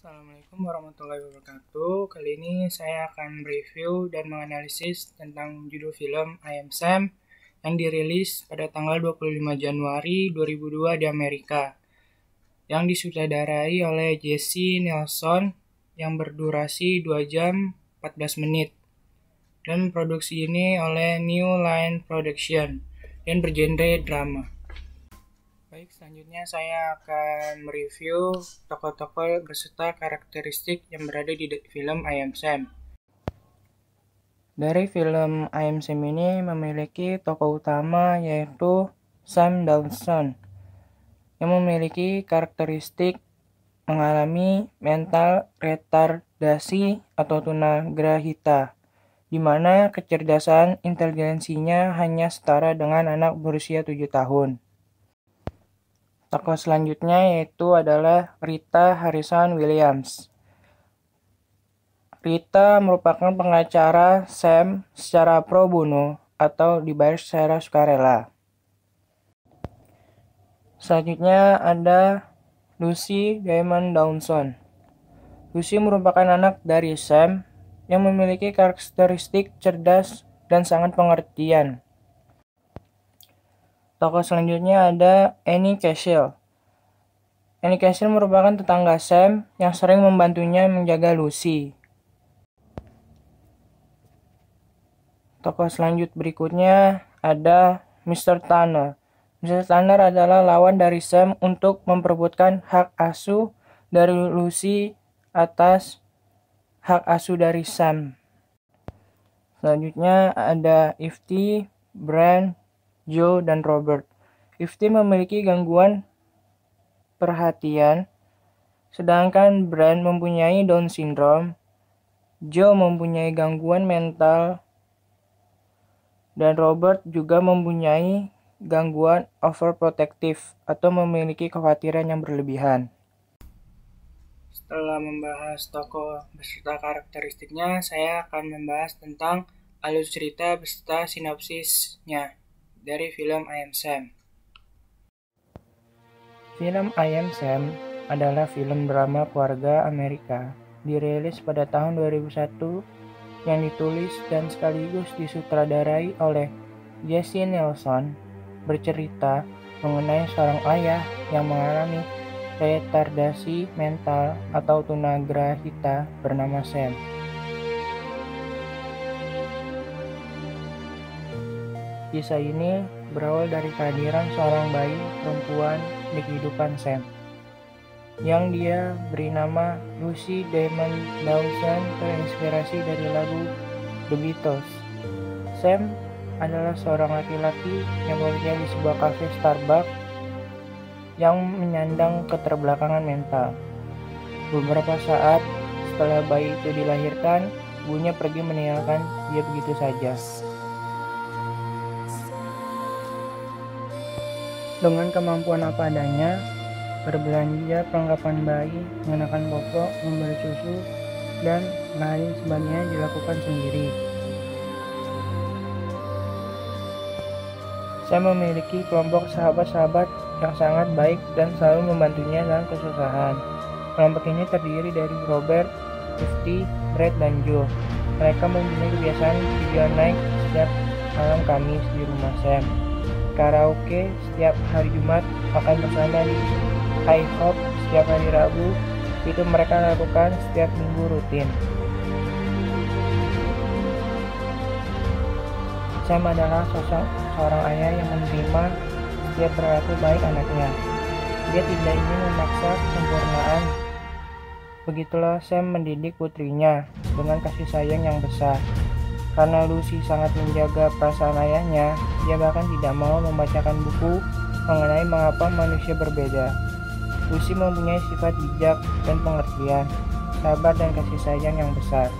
Assalamualaikum warahmatullahi wabarakatuh. Kali ini saya akan review dan menganalisis tentang judul film I Am Sam yang dirilis pada tanggal 25 Januari 2002 di Amerika, yang disutradarai oleh Jesse Nelson yang berdurasi 2 jam 14 menit dan produksi ini oleh New Line Production dan bergenre drama. Baik, selanjutnya saya akan mereview tokoh-tokoh beserta karakteristik yang berada di film I Am Sam. Dari film I Am Sam ini memiliki tokoh utama yaitu Sam Dawson yang memiliki karakteristik mengalami mental retardasi atau tunagrahita, di mana kecerdasan inteligensinya hanya setara dengan anak berusia 7 tahun. Tokoh selanjutnya yaitu adalah Rita Harrison Williams. Rita merupakan pengacara Sam secara pro bono atau dibayar secara sukarela. Selanjutnya ada Lucy Damon Dawson. Lucy merupakan anak dari Sam yang memiliki karakteristik cerdas dan sangat pengertian. Tokoh selanjutnya ada Annie Castle. Annie Castle merupakan tetangga Sam yang sering membantunya menjaga Lucy. Tokoh selanjutnya berikutnya ada Mr. Tanner. Mr. Tanner adalah lawan dari Sam untuk memperebutkan hak asuh dari Lucy atas hak asuh dari Sam. Selanjutnya ada Ifty, Brand, Joe, dan Robert. Ifty memiliki gangguan perhatian, sedangkan Brand mempunyai Down syndrome, Joe mempunyai gangguan mental, dan Robert juga mempunyai gangguan overprotective atau memiliki kekhawatiran yang berlebihan. Setelah membahas tokoh beserta karakteristiknya, saya akan membahas tentang alur cerita beserta sinopsisnya dari film I Am Sam. Film I Am Sam adalah film drama keluarga Amerika, dirilis pada tahun 2001 yang ditulis dan sekaligus disutradarai oleh Jesse Nelson, bercerita mengenai seorang ayah yang mengalami retardasi mental atau tunagrahita bernama Sam. Kisah ini berawal dari kehadiran seorang bayi perempuan di kehidupan Sam, yang dia beri nama Lucy Damon Dawson terinspirasi dari lagu The Beatles. Sam adalah seorang laki-laki yang bekerja di sebuah kafe Starbucks yang menyandang keterbelakangan mental. Beberapa saat setelah bayi itu dilahirkan, ibunya pergi meninggalkan dia begitu saja. Dengan kemampuan apa adanya, berbelanja perlengkapan bayi, mengenakan popok, memberi susu, dan lain sebagainya dilakukan sendiri. Saya memiliki kelompok sahabat-sahabat yang sangat baik dan selalu membantunya dalam kesusahan. Kelompok ini terdiri dari Robert, Ifty, Brad, dan Joe. Mereka mempunyai kebiasaan video night setiap malam Kamis di rumah Sam, karaoke setiap hari Jumat, makan bersama di IHOP setiap hari Rabu. Itu mereka lakukan setiap minggu rutin. Sam adalah sosok seorang ayah yang menerima setiap perilaku baik anaknya. Dia tidak ingin memaksa kesempurnaan. Begitulah Sam mendidik putrinya dengan kasih sayang yang besar. Karena Lucy sangat menjaga perasaan ayahnya, dia bahkan tidak mau membacakan buku mengenai mengapa manusia berbeda. Lucy mempunyai sifat bijak dan pengertian, sabar dan kasih sayang yang besar.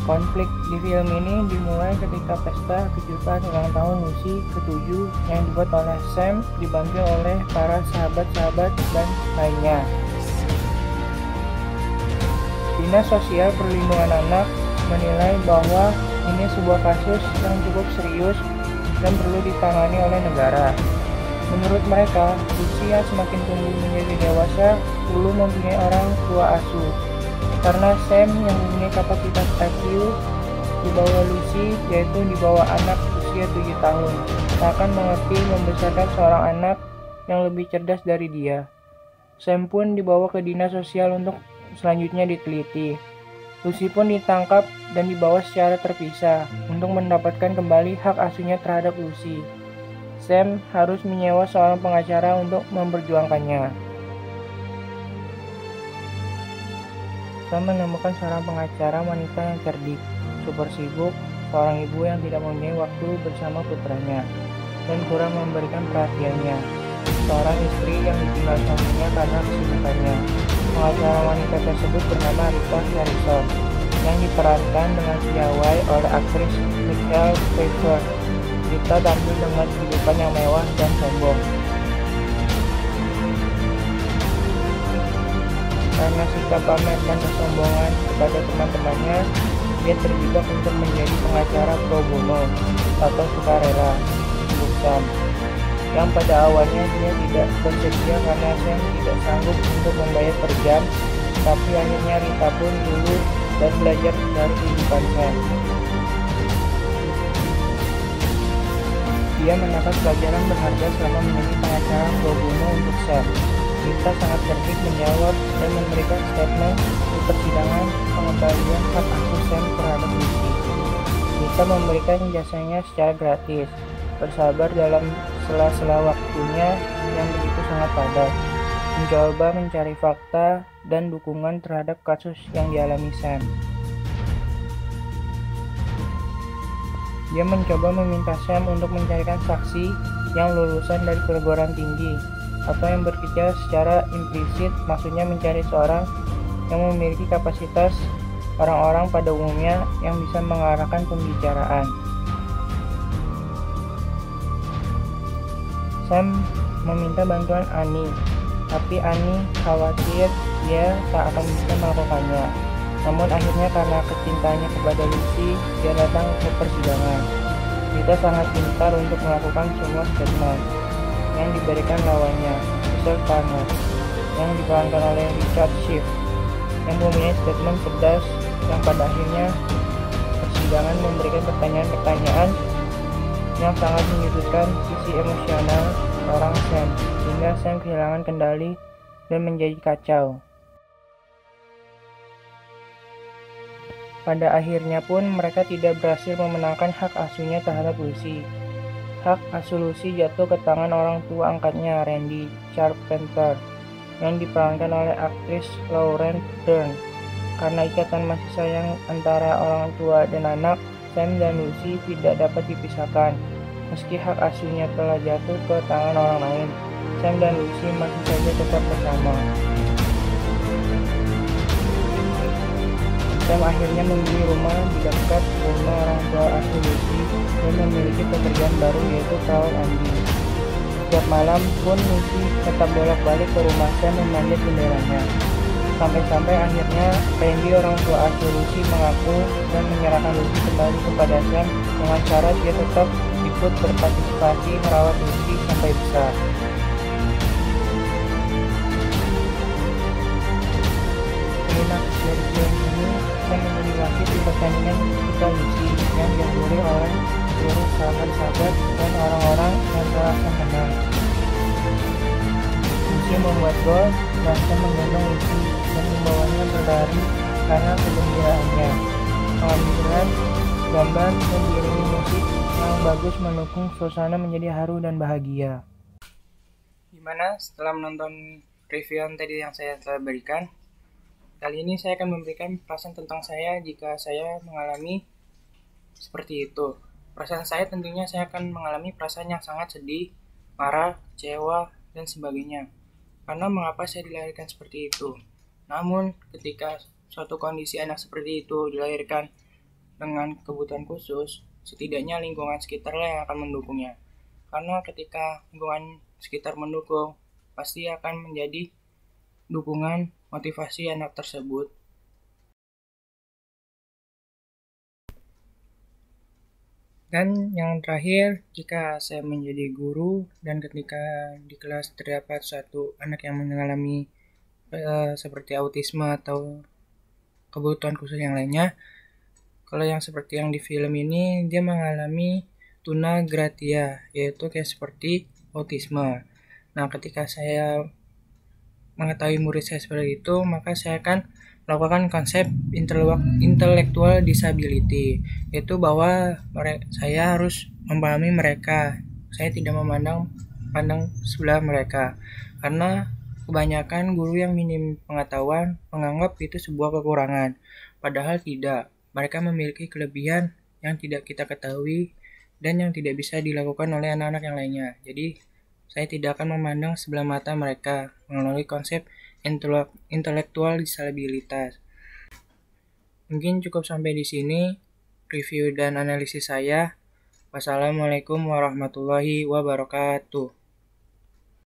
Konflik di film ini dimulai ketika pesta kejutan ulang tahun Lucy ke-7 yang dibuat oleh Sam dibantu oleh para sahabat-sahabat dan lainnya. Dinas Sosial Perlindungan Anak menilai bahwa ini sebuah kasus yang cukup serius dan perlu ditangani oleh negara. Menurut mereka, Lucy yang semakin tumbuh menjadi dewasa perlu mempunyai orang tua asuh. Karena Sam yang mempunyai kapasitas IQ di bawah Lucy, yaitu di bawah anak usia 7 tahun, tak akan mengerti membesarkan seorang anak yang lebih cerdas dari dia. Sam pun dibawa ke dinas sosial untuk selanjutnya diteliti. Lucy pun ditangkap dan dibawa secara terpisah untuk mendapatkan kembali hak asuhnya terhadap Lucy. Sam harus menyewa seorang pengacara untuk memperjuangkannya. Sam menemukan seorang pengacara wanita yang cerdik, super sibuk, seorang ibu yang tidak mempunyai waktu bersama putranya, dan kurang memberikan perhatiannya. Seorang istri yang ditinggal suaminya karena kesibukannya. Pengacara wanita tersebut bernama Rita Harrison, yang diperankan dengan piawai oleh aktris Michelle Pfeiffer. Rita tampil dengan kehidupan yang mewah dan sombong. Karena sikap pamer dan kesombongan kepada teman-temannya, dia terjebak untuk menjadi pengacara pro bono atau sukarela untuk Sam, yang pada awalnya dia tidak bersedia karena Sam tidak sanggup untuk membayar per jam, tapi akhirnya Rita pun luluh dan belajar dari kehidupan Sam. Dia mendapat pelajaran berharga selama menjadi pengacara pro bono untuk Sam. Rita sangat cerdik menjawab dan memberikan statement di persidangan pengembalian hak asuh Sam terhadap Lucy. Rita memberikan jasanya secara gratis, bersabar dalam sela-sela waktunya yang begitu sangat padat, mencoba mencari fakta dan dukungan terhadap kasus yang dialami Sam. Dia mencoba meminta Sam untuk mencarikan saksi yang lulusan dari perguruan tinggi atau yang berbicara secara implisit, maksudnya mencari seorang yang memiliki kapasitas orang-orang pada umumnya yang bisa mengarahkan pembicaraan. Sam meminta bantuan Annie, tapi Annie khawatir dia tak akan bisa melakukannya. Namun akhirnya karena kecintanya kepada Lucy, dia datang ke persidangan. Rita sangat pintar untuk melakukan semua statement yang diberikan lawannya, Michelle Turner, yang diperankan oleh Richard Schiff, yang mempunyai statement cerdas yang pada akhirnya persidangan memberikan pertanyaan-pertanyaan yang sangat menyudutkan sisi emosional seorang Sam, sehingga Sam kehilangan kendali dan menjadi kacau. Pada akhirnya pun mereka tidak berhasil memenangkan hak asuhnya terhadap Lucy. Hak asuh Lucy jatuh ke tangan orang tua angkatnya, Randy Charpenter, yang diperankan oleh aktris Lauren Dern. Karena ikatan kasih sayang antara orang tua dan anak, Sam dan Lucy tidak dapat dipisahkan. Meski hak asuhnya telah jatuh ke tangan orang lain, Sam dan Lucy masih saja tetap bersama. Sam akhirnya membeli rumah di dekat rumah orang tua asuh Lucy dan memiliki pekerjaan baru, yaitu perawan Andy. Setiap malam pun Lucy tetap bolak-balik ke rumah Sam memanjat jendelanya. Sampai-sampai akhirnya Randy, orang tua asuh Lucy, mengaku dan menyerahkan Lucy kembali kepada Sam dengan syarat dia tetap ikut berpartisipasi merawat Lucy sampai besar. Klimaks dari film ini, Sam menjadi wasit di pertandingan ketika Lucy yang dihadiri oleh seluruh sahabat-sahabat dan orang-orang yang telah Sam kenal. Lucy membuat gol dan Sam menggendong Lucy dan membawanya berlari karena kegembiraannya. Pengambilan gambar dan diiringi musik yang bagus mendukung suasana menjadi haru dan bahagia. Gimana setelah menonton review yang tadi yang saya telah berikan? Kali ini saya akan memberikan perasaan tentang saya jika saya mengalami seperti itu. Perasaan saya tentunya saya akan mengalami perasaan yang sangat sedih, marah, kecewa, dan sebagainya. Karena mengapa saya dilahirkan seperti itu? Namun ketika suatu kondisi anak seperti itu dilahirkan dengan kebutuhan khusus, setidaknya lingkungan sekitarlah yang akan mendukungnya. Karena ketika lingkungan sekitar mendukung, pasti akan menjadi dukungan motivasi anak tersebut. Dan yang terakhir, jika saya menjadi guru dan ketika di kelas terdapat suatu anak yang mengalami seperti autisme atau kebutuhan khusus yang lainnya, kalau yang seperti yang di film ini, dia mengalami tunagratia, yaitu kayak seperti autisme. Nah, ketika saya mengetahui murid saya seperti itu, maka saya akan melakukan konsep intellectual disability, yaitu bahwa saya harus memahami mereka. Saya tidak pandang sebelah mereka, karena kebanyakan guru yang minim pengetahuan menganggap itu sebuah kekurangan, padahal tidak. Mereka memiliki kelebihan yang tidak kita ketahui dan yang tidak bisa dilakukan oleh anak-anak yang lainnya. Jadi, saya tidak akan memandang sebelah mata mereka melalui konsep intelektual disabilitas. Mungkin cukup sampai di sini review dan analisis saya. Wassalamualaikum warahmatullahi wabarakatuh.